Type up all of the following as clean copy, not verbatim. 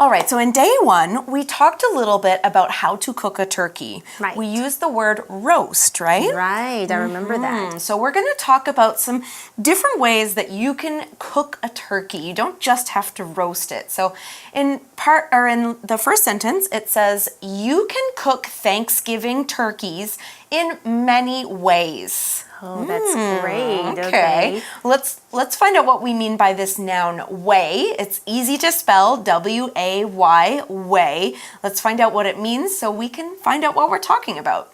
All right, so in day one, we talked a little bit about how to cook a turkey. Right. We used the word roast, right? Right, I remember that. So we're going to talk about some different ways that you can cook a turkey. You don't just have to roast it. So in the first sentence, it says, you can cook Thanksgiving turkeys in many ways. Oh, that's great. Okay. Let's find out what we mean by this noun, way. It's easy to spell, W-A-Y, way. Let's find out what it means so we can find out what we're talking about.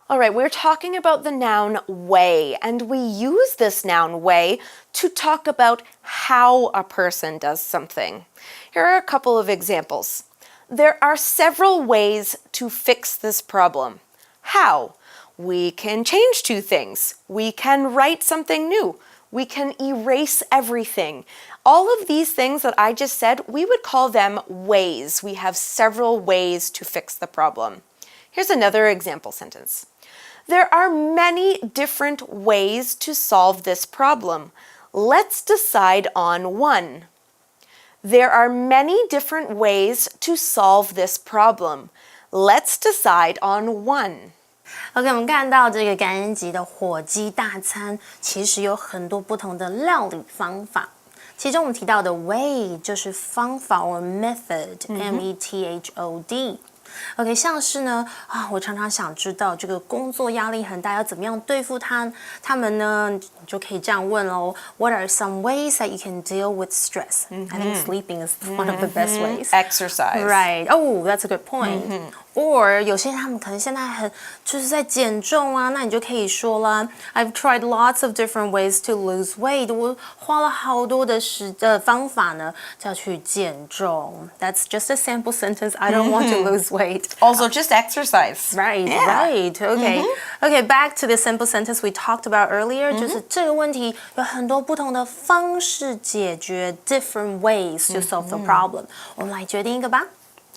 All right, we're talking about the noun way, and we use this noun way to talk about how a person does something. Here are a couple of examples. There are several ways to fix this problem. How? We can change two things. We can write something new. We can erase everything. All of these things that I just said, we would call them ways. We have several ways to fix the problem. Here's another example sentence. There are many different ways to solve this problem. Let's decide on one. There are many different ways to solve this problem. Let's decide on one. OK， 我们看到这个感恩节的火鸡大餐，其实有很多不同的料理方法。其中我们提到的 way 就是方法或 method，M-E-T-H-O-D。OK， 像是呢我常常想知道这个工作压力很大，要怎么样对付他们呢？你就可以这样问喽。What are some ways that you can deal with stress? I think sleeping is one of the best ways. Exercise. Right. Oh, that's a good point. Or 有些他们可能现在就是在减重啊，那你就可以说啦 I've tried lots of different ways to lose weight. 我花了好多的方法呢，要去减重。That's just a sample sentence. I don't want to lose weight. Also, just exercise. Right, right. Okay. Okay, back to the simple sentence we talked about earlier. 就是这个问题有很多不同的方式解决 different ways to solve the problem. 我们来决定一个吧。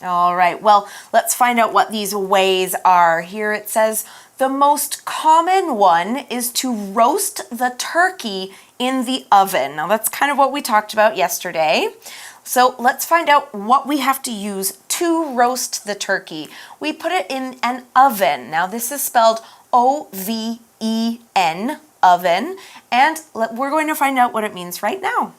All right, well, let's find out what these ways are. Here it says, the most common one is to roast the turkey in the oven. Now, that's kind of what we talked about yesterday. So let's find out what we have to use to roast the turkey. We put it in an oven. Now, this is spelled O-V-E-N, oven, and we're going to find out what it means right now.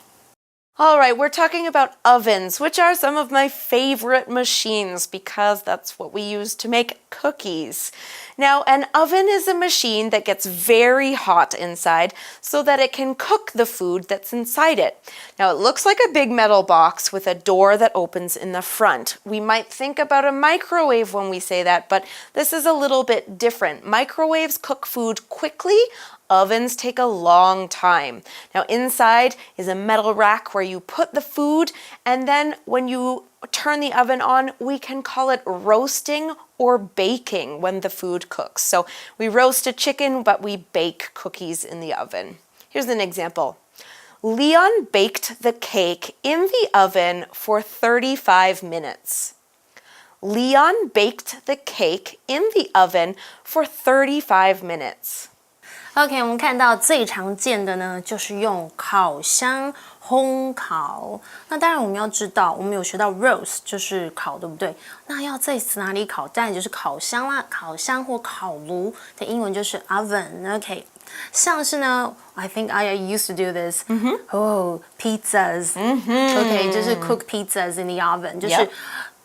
All right, we're talking about ovens, which are some of my favorite machines because that's what we use to make cookies. Now, an oven is a machine that gets very hot inside so that it can cook the food that's inside it. Now, it looks like a big metal box with a door that opens in the front. We might think about a microwave when we say that, but this is a little bit different. Microwaves cook food quickly. Ovens take a long time. Now, inside is a metal rack where you put the food, and then when you turn the oven on, we can call it roasting or baking when the food cooks. So we roast a chicken, but we bake cookies in the oven. Here's an example. Leon baked the cake in the oven for 35 minutes. Leon baked the cake in the oven for 35 minutes. OK， 我们看到最常见的呢，就是用烤箱烘烤。那当然我们要知道，我们有学到 roast 就是烤，对不对？那要在哪里烤？当然就是烤箱啦，烤箱或烤炉的英文就是 oven。OK， 像是呢 I think I used to do this. Oh, pizzas. OK， 就是 cook pizzas in the oven， 就是。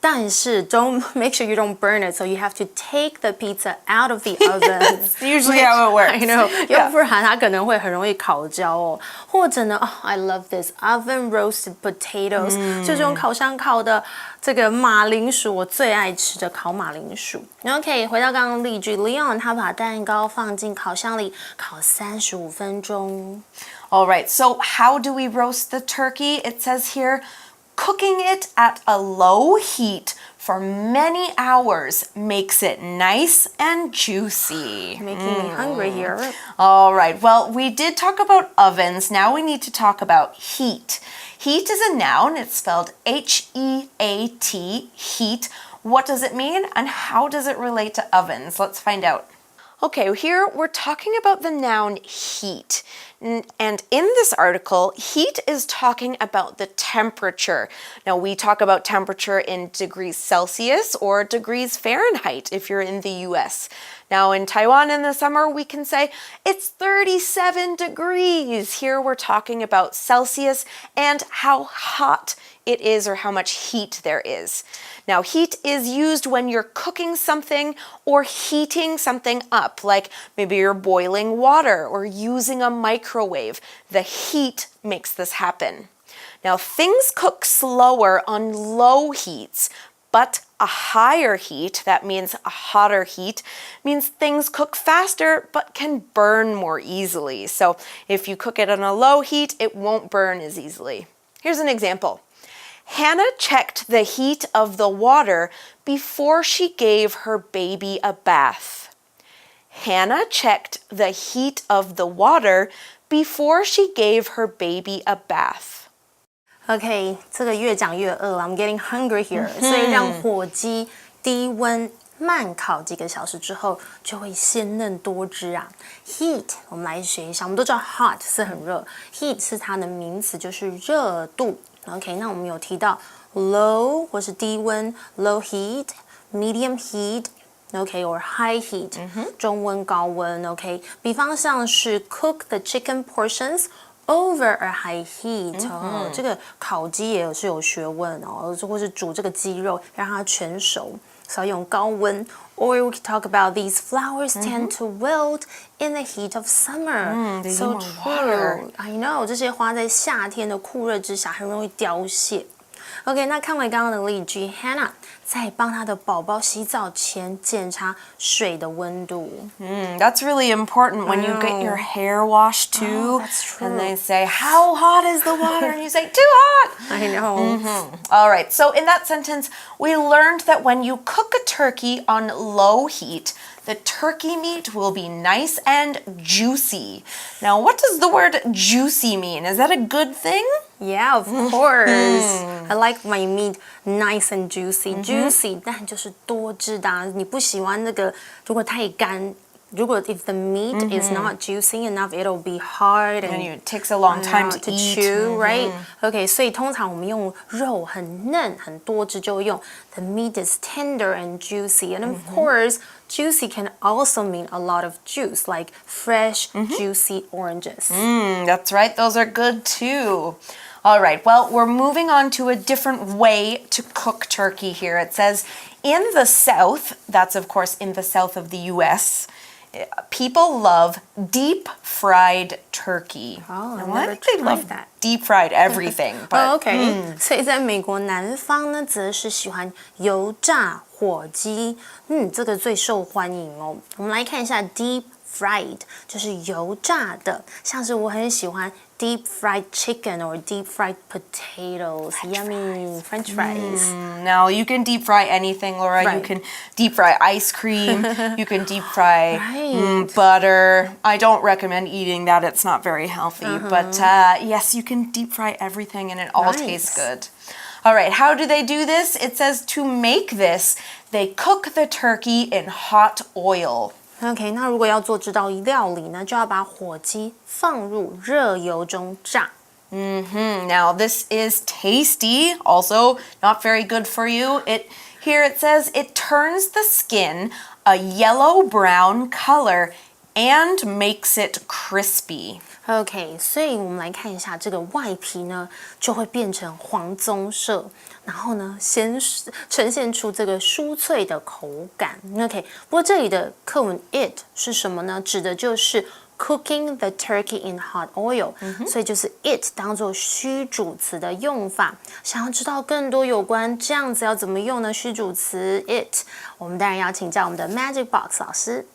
但是 don't make sure you don't burn it, so you have to take the pizza out of the oven. That's usually how it works. I know. 要不然它可能会很容易烤焦哦。或者呢I love this oven roasted potatoes. 就是用烤箱烤的这个马铃薯，我最爱吃的烤马铃薯。OK， 回到刚刚例句 ，Leon 他把蛋糕放进烤箱里烤35分钟。All right, so how do we roast the turkey? It says here, cooking it at a low heat for many hours makes it nice and juicy. Making me hungry here. All right, well, we did talk about ovens. Now we need to talk about heat. Heat is a noun. It's spelled H-E-A-T, heat. What does it mean and how does it relate to ovens? Let's find out. Okay, here we're talking about the noun heat. And in this article, heat is talking about the temperature. Now, we talk about temperature in degrees Celsius or degrees Fahrenheit if you're in the US. Now, in Taiwan in the summer, we can say it's 37 degrees. Here we're talking about Celsius and how hot it is or how much heat there is. Now, heat is used when you're cooking something or heating something up, like maybe you're boiling water or using a microwave. The heat makes this happen. Now, things cook slower on low heats, but a higher heat, that means a hotter heat, means things cook faster but can burn more easily. So if you cook it on a low heat, it won't burn as easily. Here's an example. Hannah checked the heat of the water before she gave her baby a bath. Hannah checked the heat of the water before she gave her baby a bath. OK， 这个越讲越饿了 ，I'm getting hungry here。所以让火鸡低温慢烤几个小时之后，就会鲜嫩多汁啊。Heat， 我们来学一下，我们都知道 hot 是很热 ，heat 是它的名词，就是热度。OK， 那我们有提到 low 或是低温 ，low heat、medium heat。OK， or high heat，、中温、高温。OK， 比方像是 cook the chicken portions over a high heat，、这个烤鸡也是有学问哦，或是煮这个鸡肉让它全熟，所以要用高温。Or we could talk about these flowers tend to wilt in the heat of summer. They So need more water. true. I know， 这些花在夏天的酷热之下很容易凋谢。OK， 那看完刚刚的例句 ，Hannah 在帮她的宝宝洗澡前检查水的温度。That's really important when you get your hair washed too. That's true. And they say, how hot is the water? And you say, too hot. I know. All right, so in that sentence, we learned that when you cook a turkey on low heat, the turkey meat will be nice and juicy. Now, what does the word juicy mean? Is that a good thing? Yeah, of course. I like my meat nice and juicy. Juicy， 但就是多汁的啊。你不喜欢那个，如果太干。如果 if the meat is not juicy enough, it'll be hard and it takes a long time to eat. chew, right? Okay, 所以通常我们用肉很嫩很多汁就会用 the meat is tender and juicy, and of course, juicy can also mean a lot of juice, like fresh, juicy oranges. That's right, those are good too. All right, well, we're moving on to a different way to cook turkey here. It says, in the South, that's of course in the south of the US, people love deep-fried turkey. Oh, I Why never do they love tried that. deep-fried everything? But, OK， 所以在美国南方呢，则是喜欢油炸火鸡，这个最受欢迎哦。我们来看一下 deep fried， 就是油炸的，像是我很喜欢 deep fried chicken or deep fried potatoes, yummy French fries. Now, you can deep fry anything, Laura. Right. You can deep fry ice cream. You can deep fry Right. butter. I don't recommend eating that. It's not very healthy. But yes, you can deep fry everything and it all tastes good. All right, how do they do this? It says to make this, they cook the turkey in hot oil. OK， 那如果要做这道料理呢，就要把火鸡放入热油中炸。Now, this is tasty, also not very good for you. Here it says it turns the skin a yellow-brown color and makes it crispy. OK， 所以我们来看一下这个外皮呢，就会变成黄棕色，然后呢，呈现出这个酥脆的口感。OK， 不过这里的课文 it 是什么呢？指的就是 cooking the turkey in hot oil，所以就是 it 当做虚主词的用法。想要知道更多有关这样子要怎么用呢？虚主词 it， 我们当然要请教我们的 Magic Box 老师。